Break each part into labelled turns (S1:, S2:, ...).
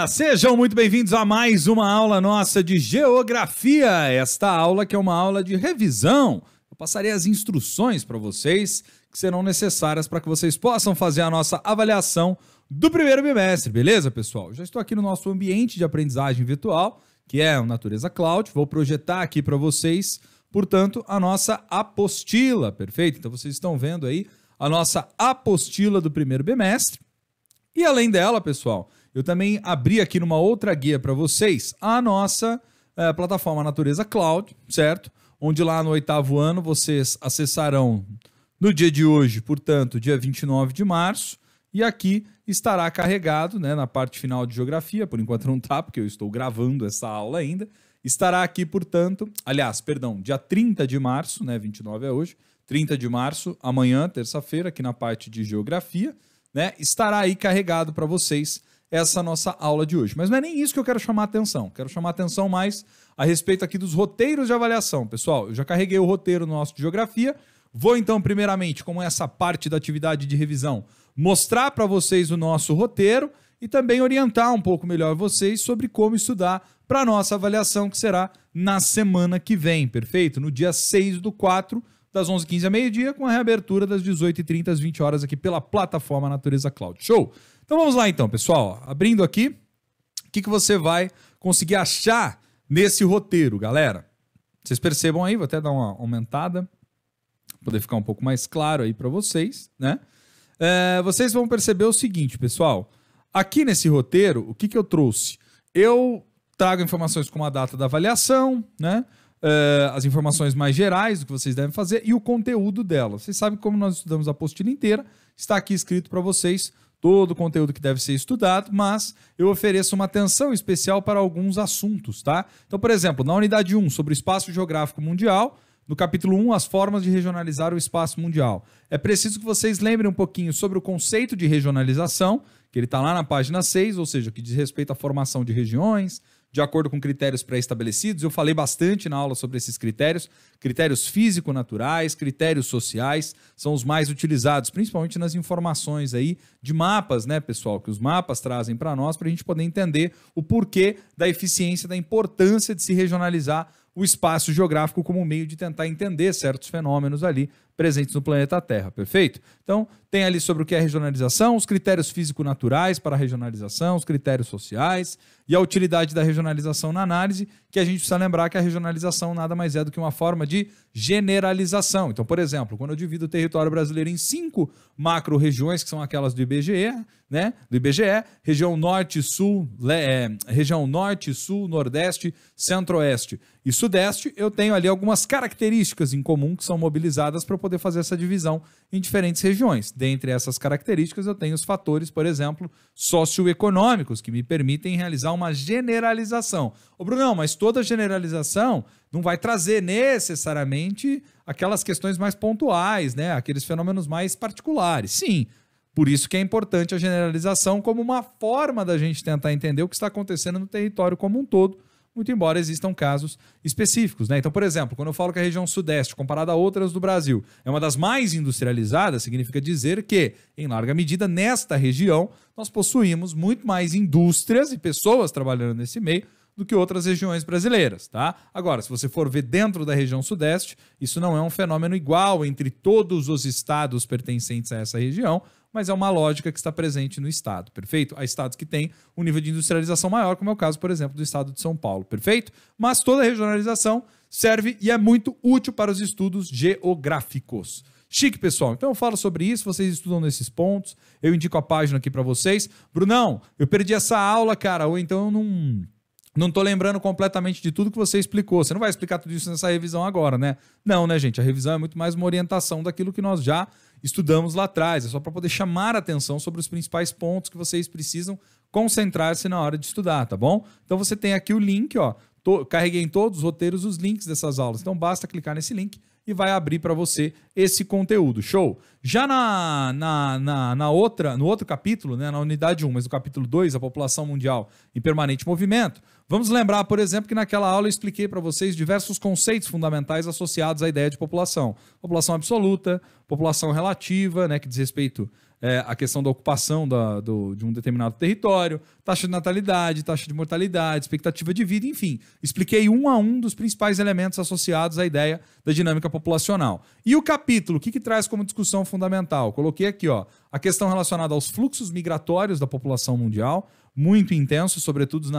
S1: Galera, sejam muito bem-vindos a mais uma aula nossa de Geografia. Esta aula que é uma aula de revisão. Eu passarei as instruções para vocês que serão necessárias para que vocês possam fazer a nossa avaliação do primeiro bimestre, beleza, pessoal? Já estou aqui no nosso ambiente de aprendizagem virtual, que é o Natureza Cloud. Vou projetar aqui para vocês, portanto, a nossa apostila, perfeito? Então vocês estão vendo aí a nossa apostila do primeiro bimestre. E além dela, pessoal, eu também abri aqui numa outra guia para vocês a nossa plataforma Natureza Cloud, certo? Onde lá no 8º ano vocês acessarão no dia de hoje, portanto, dia 29 de março, e aqui estará carregado, né, na parte final de Geografia, por enquanto não está, porque eu estou gravando essa aula ainda, estará aqui, portanto, dia 30 de março, né, 29 é hoje, 30 de março, amanhã, terça-feira, aqui na parte de Geografia, né, estará aí carregado para vocês essa nossa aula de hoje. Mas não é nem isso que eu quero chamar a atenção. Quero chamar a atenção mais a respeito aqui dos roteiros de avaliação. Pessoal, eu já carreguei o roteiro no nosso de Geografia. Vou então, primeiramente, como essa parte da atividade de revisão, mostrar para vocês o nosso roteiro e também orientar um pouco melhor vocês sobre como estudar para a nossa avaliação, que será na semana que vem, perfeito? No dia 6/4, das 11h15 a meio-dia, com a reabertura das 18h30 às 20 horas aqui pela plataforma Natureza Cloud. Show? Então vamos lá então, pessoal. Abrindo aqui, o que você vai conseguir achar nesse roteiro, galera? Vocês percebam aí, vou até dar uma aumentada, para poder ficar um pouco mais claro aí para vocês, né? Vocês vão perceber o seguinte, pessoal. Aqui nesse roteiro, o que eu trouxe? Eu trago informações como a data da avaliação, né? As informações mais gerais do que vocês devem fazer e o conteúdo dela. Vocês sabem como nós estudamos a apostila inteira, está aqui escrito para vocês todo o conteúdo que deve ser estudado, mas eu ofereço uma atenção especial para alguns assuntos, tá? Então, por exemplo, na unidade 1, sobre o espaço geográfico mundial, no capítulo 1, as formas de regionalizar o espaço mundial. É preciso que vocês lembrem um pouquinho sobre o conceito de regionalização, que ele está lá na página 6, ou seja, que diz respeito à formação de regiões, de acordo com critérios pré-estabelecidos. Eu falei bastante na aula sobre esses critérios. Critérios físico-naturais, critérios sociais, são os mais utilizados, principalmente nas informações aí de mapas, né, pessoal? Que os mapas trazem para nós, para a gente poder entender o porquê da eficiência, da importância de se regionalizar o espaço geográfico como meio de tentar entender certos fenômenos ali presentes no planeta Terra, perfeito? Então, tem ali sobre o que é regionalização, os critérios físico-naturais para a regionalização, os critérios sociais e a utilidade da regionalização na análise, que a gente precisa lembrar que a regionalização nada mais é do que uma forma de generalização. Então, por exemplo, quando eu divido o território brasileiro em 5 macro-regiões, que são aquelas do IBGE, né? Do IBGE, região norte, sul, região norte, sul, nordeste, centro-oeste e sudeste, eu tenho ali algumas características em comum que são mobilizadas para poder fazer essa divisão em diferentes regiões. Dentre essas características, eu tenho os fatores, por exemplo, socioeconômicos, que me permitem realizar uma generalização. Ô, Brunão, mas toda generalização não vai trazer necessariamente aquelas questões mais pontuais, né? Aqueles fenômenos mais particulares. Sim, por isso que é importante a generalização como uma forma da gente tentar entender o que está acontecendo no território como um todo, muito embora existam casos específicos, né? Então, por exemplo, quando eu falo que a região sudeste, comparada a outras do Brasil, é uma das mais industrializadas, significa dizer que, em larga medida, nesta região, nós possuímos muito mais indústrias e pessoas trabalhando nesse meio do que outras regiões brasileiras, tá? Agora, se você for ver dentro da região sudeste, isso não é um fenômeno igual entre todos os estados pertencentes a essa região, mas é uma lógica que está presente no estado, perfeito? Há estados que têm um nível de industrialização maior, como é o caso, por exemplo, do estado de São Paulo, perfeito? Mas toda regionalização serve e é muito útil para os estudos geográficos. Chique, pessoal. Então eu falo sobre isso, vocês estudam nesses pontos, eu indico a página aqui para vocês. Brunão, eu perdi essa aula, cara, ou então eu não tô lembrando completamente de tudo que você explicou. Você não vai explicar tudo isso nessa revisão agora, né? Não, né, gente? A revisão é muito mais uma orientação daquilo que nós já estudamos lá atrás. É só para poder chamar a atenção sobre os principais pontos que vocês precisam concentrar-se na hora de estudar, tá bom? Então você tem aqui o link, ó. Carreguei em todos os roteiros os links dessas aulas. Então basta clicar nesse link e vai abrir para você esse conteúdo. Show? Já no outro capítulo, né, na unidade 1, mas no capítulo 2, a população mundial em permanente movimento, vamos lembrar, por exemplo, que naquela aula eu expliquei para vocês diversos conceitos fundamentais associados à ideia de população. População absoluta, população relativa, né, que diz respeito a questão da ocupação de um determinado território, taxa de natalidade, taxa de mortalidade, expectativa de vida, enfim. Expliquei um a um dos principais elementos associados à ideia da dinâmica populacional. E o capítulo, o que traz como discussão fundamental? Coloquei aqui, ó, a questão relacionada aos fluxos migratórios da população mundial, muito intenso, sobretudo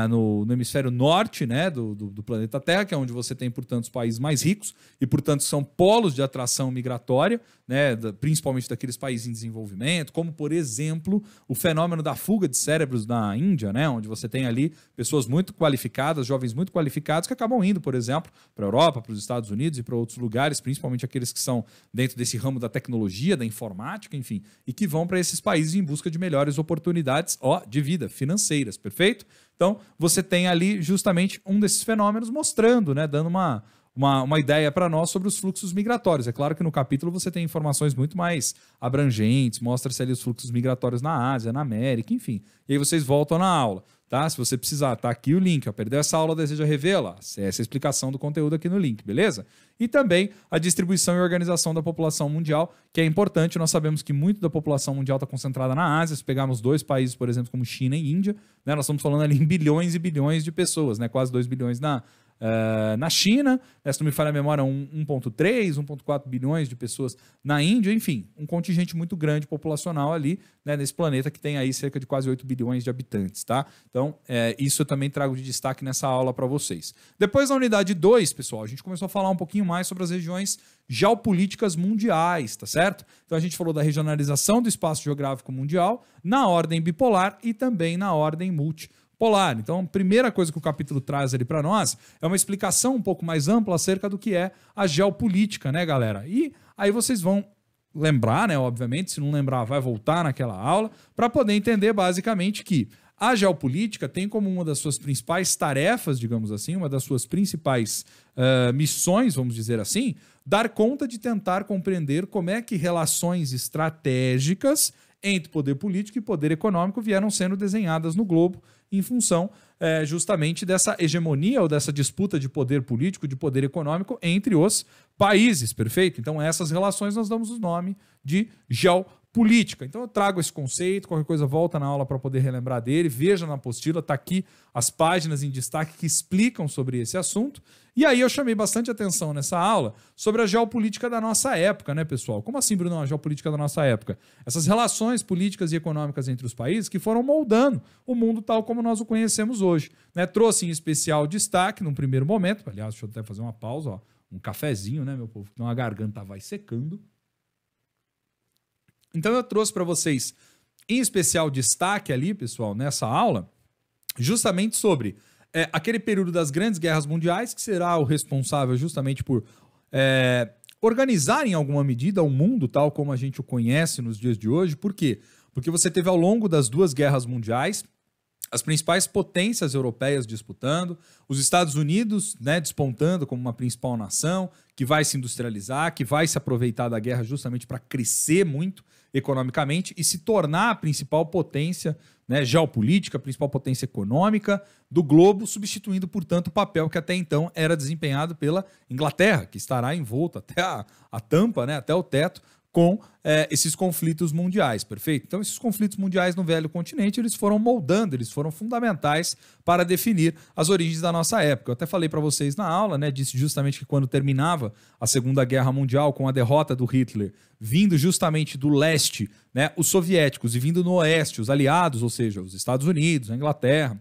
S1: no hemisfério norte, né, do planeta Terra, que é onde você tem, portanto, os países mais ricos e, portanto, são polos de atração migratória, né, principalmente daqueles países em desenvolvimento, como, por exemplo, o fenômeno da fuga de cérebros na Índia, né, onde você tem ali pessoas muito qualificadas, jovens muito qualificados, que acabam indo, por exemplo, para a Europa, para os Estados Unidos e para outros lugares, principalmente aqueles que são dentro desse ramo da tecnologia, da informática, enfim, e que vão para esses países em busca de melhores oportunidades, de vida, financeiras, perfeito? Então, você tem ali justamente um desses fenômenos mostrando, né, dando uma ideia para nós sobre os fluxos migratórios. É claro que no capítulo você tem informações muito mais abrangentes, mostra-se ali os fluxos migratórios na Ásia, na América, enfim. E aí vocês voltam na aula, tá? Se você precisar, tá aqui o link, ó, perdeu essa aula, deseja revê-la? Essa é a explicação do conteúdo aqui no link, beleza? E também a distribuição e organização da população mundial, que é importante. Nós sabemos que muito da população mundial está concentrada na Ásia. Se pegarmos dois países, por exemplo, como China e Índia, né, nós estamos falando ali em bilhões e bilhões de pessoas, né, quase 2 bilhões na China, se não me falha a memória, 1,3, 1,4 bilhões de pessoas na Índia, enfim, um contingente muito grande populacional ali, né, nesse planeta que tem aí cerca de quase 8 bilhões de habitantes, tá? Então, isso eu também trago de destaque nessa aula para vocês. Depois, na unidade 2, pessoal, a gente começou a falar um pouquinho mais sobre as regiões geopolíticas mundiais, tá certo? Então, a gente falou da regionalização do espaço geográfico mundial na ordem bipolar e também na ordem multipolar. Então, a primeira coisa que o capítulo traz ali para nós é uma explicação um pouco mais ampla acerca do que é a geopolítica, né, galera? E aí vocês vão lembrar, né, obviamente, se não lembrar, vai voltar naquela aula, para poder entender basicamente que a geopolítica tem como uma das suas principais tarefas, digamos assim, uma das suas principais missões, vamos dizer assim, dar conta de tentar compreender como é que relações estratégicas entre poder político e poder econômico vieram sendo desenhadas no globo em função justamente dessa hegemonia ou dessa disputa de poder político, de poder econômico entre os países, perfeito? Então, essas relações nós damos o nome de geopolítica. Então, eu trago esse conceito, qualquer coisa volta na aula para poder relembrar dele, veja na apostila, está aqui as páginas em destaque que explicam sobre esse assunto. E aí eu chamei bastante atenção nessa aula sobre a geopolítica da nossa época, né, pessoal? Como assim, Bruno, a geopolítica da nossa época? Essas relações políticas e econômicas entre os países que foram moldando o mundo tal como nós o conhecemos hoje, né? Trouxe em especial destaque num primeiro momento, aliás, deixa eu até fazer uma pausa, ó, um cafezinho, né, meu povo? Então a garganta vai secando. Então eu trouxe para vocês em especial destaque ali, pessoal, nessa aula, justamente sobre aquele período das grandes guerras mundiais, que será o responsável justamente por organizar em alguma medida o mundo tal como a gente o conhece nos dias de hoje. Por quê? Porque você teve ao longo das duas guerras mundiais as principais potências europeias disputando, os Estados Unidos, né, despontando como uma principal nação, que vai se industrializar, que vai se aproveitar da guerra justamente para crescer muito economicamente e se tornar a principal potência, né, geopolítica, a principal potência econômica do globo, substituindo, portanto, o papel que até então era desempenhado pela Inglaterra, que estará envolto até a tampa, né, até o teto, com esses conflitos mundiais, perfeito? Então, esses conflitos mundiais no velho continente, eles foram moldando, eles foram fundamentais para definir as origens da nossa época. Eu até falei para vocês na aula, né, disse justamente que quando terminava a Segunda Guerra Mundial com a derrota do Hitler, vindo justamente do leste, né, os soviéticos, e vindo no oeste, os aliados, ou seja, os Estados Unidos, a Inglaterra,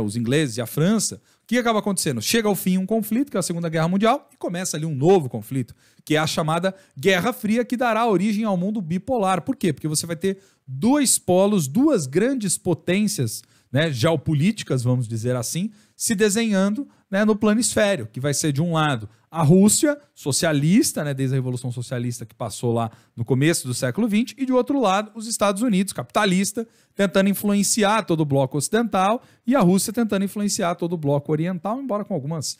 S1: os ingleses e a França, o que acaba acontecendo? Chega ao fim um conflito, que é a Segunda Guerra Mundial, e começa ali um novo conflito, que é a chamada Guerra Fria, que dará origem ao mundo bipolar. Por quê? Porque você vai ter dois polos, duas grandes potências, né, geopolíticas, vamos dizer assim, se desenhando, né, no planisfério, que vai ser, de um lado, a Rússia, socialista, né, desde a Revolução Socialista que passou lá no começo do século XX, e de outro lado, os Estados Unidos, capitalista, tentando influenciar todo o bloco ocidental, e a Rússia tentando influenciar todo o bloco oriental, embora com algumas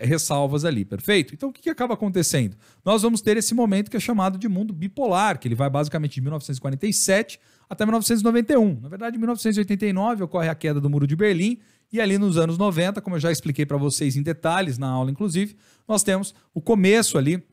S1: ressalvas ali, perfeito? Então, o que acaba acontecendo? Nós vamos ter esse momento que é chamado de mundo bipolar, que ele vai basicamente de 1947 até 1991. Na verdade, em 1989 ocorre a queda do Muro de Berlim, e ali nos anos 90, como eu já expliquei para vocês em detalhes na aula, inclusive, nós temos o começo ali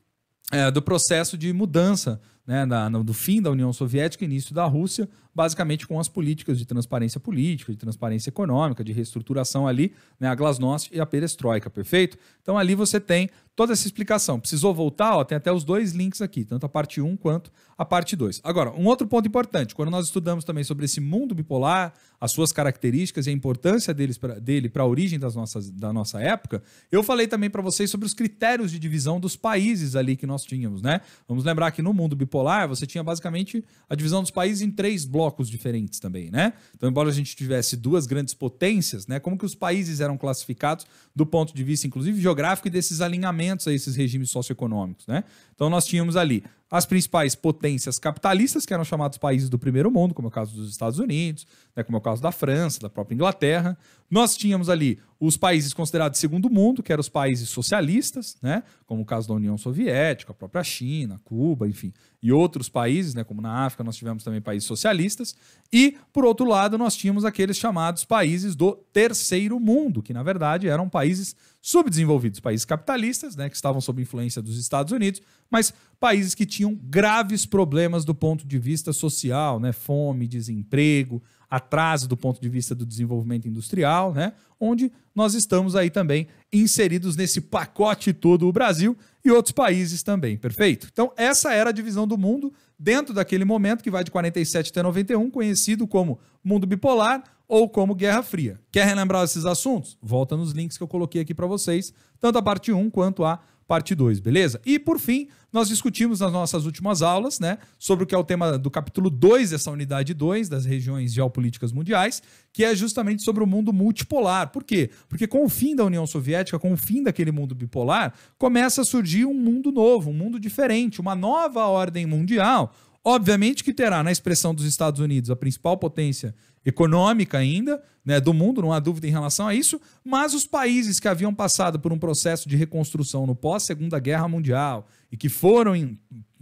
S1: do processo de mudança, né, do fim da União Soviética e início da Rússia, basicamente com as políticas de transparência política, de transparência econômica, de reestruturação ali, né, a Glasnost e a Perestroika, perfeito? Então ali você tem toda essa explicação. Precisou voltar, ó, tem até os dois links aqui, tanto a parte 1 quanto a parte 2. Agora, um outro ponto importante, quando nós estudamos também sobre esse mundo bipolar, as suas características e a importância dele para a origem da nossa época, eu falei também para vocês sobre os critérios de divisão dos países ali que nós tínhamos, né? Vamos lembrar que no mundo bipolar você tinha basicamente a divisão dos países em 3 blocos diferentes também, né? Então, embora a gente tivesse 2 grandes potências, né? Como que os países eram classificados do ponto de vista, inclusive, geográfico e desses alinhamentos a esses regimes socioeconômicos, né? Então, nós tínhamos ali as principais potências capitalistas, que eram chamados países do primeiro mundo, como é o caso dos Estados Unidos, né, como é o caso da França, da própria Inglaterra. Nós tínhamos ali os países considerados segundo mundo, que eram os países socialistas, né, como o caso da União Soviética, a própria China, Cuba, enfim, e outros países, né, como na África nós tivemos também países socialistas. E, por outro lado, nós tínhamos aqueles chamados países do terceiro mundo, que na verdade eram países subdesenvolvidos, países capitalistas, né, que estavam sob influência dos Estados Unidos, mas países que tinham graves problemas do ponto de vista social, né, fome, desemprego, atraso do ponto de vista do desenvolvimento industrial, né, onde nós estamos aí também inseridos nesse pacote todo, o Brasil e outros países também, perfeito? Então essa era a divisão do mundo dentro daquele momento que vai de 47 até 91, conhecido como mundo bipolar ou como Guerra Fria. Quer relembrar esses assuntos? Volta nos links que eu coloquei aqui para vocês, tanto a parte 1 quanto a parte 2, beleza? E por fim, nós discutimos nas nossas últimas aulas, né, sobre o que é o tema do capítulo 2 dessa unidade 2 das regiões geopolíticas mundiais, que é justamente sobre o mundo multipolar. Por quê? Porque com o fim da União Soviética, com o fim daquele mundo bipolar, começa a surgir um mundo novo, um mundo diferente, uma nova ordem mundial. Obviamente que terá na expressão dos Estados Unidos a principal potência econômica ainda, né, do mundo, não há dúvida em relação a isso, mas os países que haviam passado por um processo de reconstrução no pós-Segunda Guerra Mundial e que foram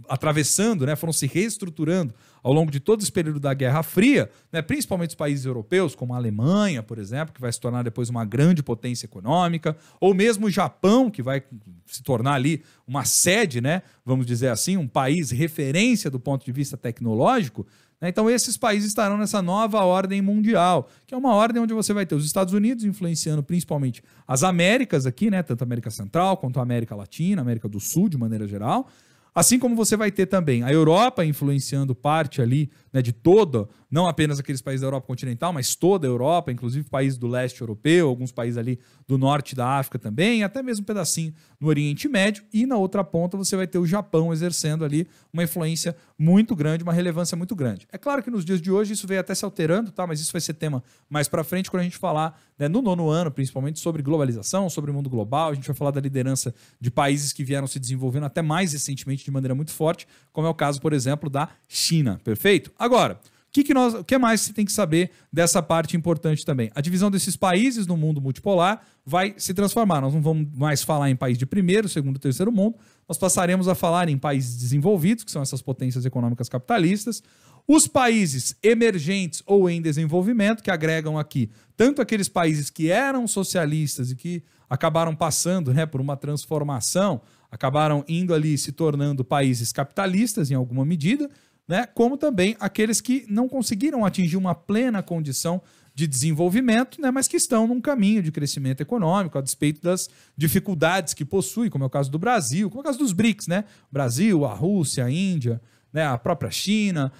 S1: atravessando, né, foram se reestruturando ao longo de todo esse período da Guerra Fria, né, principalmente os países europeus, como a Alemanha, por exemplo, que vai se tornar depois uma grande potência econômica, ou mesmo o Japão, que vai se tornar ali uma sede, né, vamos dizer assim, um país referência do ponto de vista tecnológico. Então esses países estarão nessa nova ordem mundial, que é uma ordem onde você vai ter os Estados Unidos influenciando principalmente as Américas aqui, né, tanto a América Central quanto a América Latina, a América do Sul de maneira geral, assim como você vai ter também a Europa influenciando parte ali, né, de toda, não apenas aqueles países da Europa continental, mas toda a Europa, inclusive países do leste europeu, alguns países ali do norte da África também, até mesmo um pedacinho no Oriente Médio, e na outra ponta você vai ter o Japão exercendo ali uma influência muito grande, uma relevância muito grande. É claro que nos dias de hoje isso veio até se alterando, tá? Mas isso vai ser tema mais para frente quando a gente falar, né, no 9º ano, principalmente sobre globalização, sobre o mundo global. A gente vai falar da liderança de países que vieram se desenvolvendo até mais recentemente de maneira muito forte, como é o caso, por exemplo, da China, perfeito? Agora, o que mais você tem que saber dessa parte importante também? A divisão desses países no mundo multipolar vai se transformar. Nós não vamos mais falar em país de primeiro, segundo e terceiro mundo. Nós passaremos a falar em países desenvolvidos, que são essas potências econômicas capitalistas. Os países emergentes ou em desenvolvimento, que agregam aqui tanto aqueles países que eram socialistas e que acabaram passando, né, por uma transformação, acabaram indo ali se tornando países capitalistas em alguma medida, né, como também aqueles que não conseguiram atingir uma plena condição de desenvolvimento, né, mas que estão num caminho de crescimento econômico, a despeito das dificuldades que possui, como é o caso do Brasil, como é o caso dos BRICS, né? Brasil, a Rússia, a Índia, né, a própria China,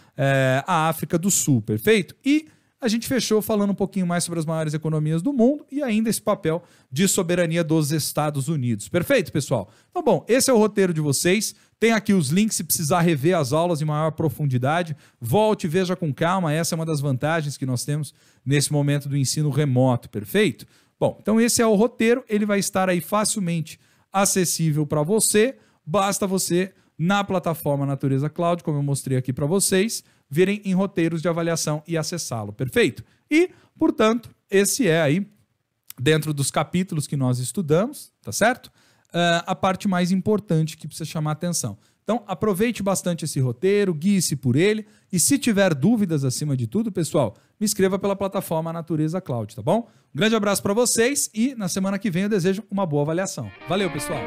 S1: a África do Sul, perfeito? E a gente fechou falando um pouquinho mais sobre as maiores economias do mundo e ainda esse papel de soberania dos Estados Unidos. Perfeito, pessoal? Então, bom, esse é o roteiro de vocês. Tem aqui os links se precisar rever as aulas em maior profundidade. Volte e veja com calma. Essa é uma das vantagens que nós temos nesse momento do ensino remoto, perfeito? Bom, então esse é o roteiro. Ele vai estar aí facilmente acessível para você. Basta você, na plataforma Natureza Cloud, como eu mostrei aqui para vocês, virem em roteiros de avaliação e acessá-lo, perfeito? E, portanto, esse é aí, dentro dos capítulos que nós estudamos, tá certo? A parte mais importante que precisa chamar a atenção. Então, aproveite bastante esse roteiro, guie-se por ele, e se tiver dúvidas acima de tudo, pessoal, me inscreva pela plataforma Natureza Cloud, tá bom? Um grande abraço para vocês e na semana que vem eu desejo uma boa avaliação. Valeu, pessoal!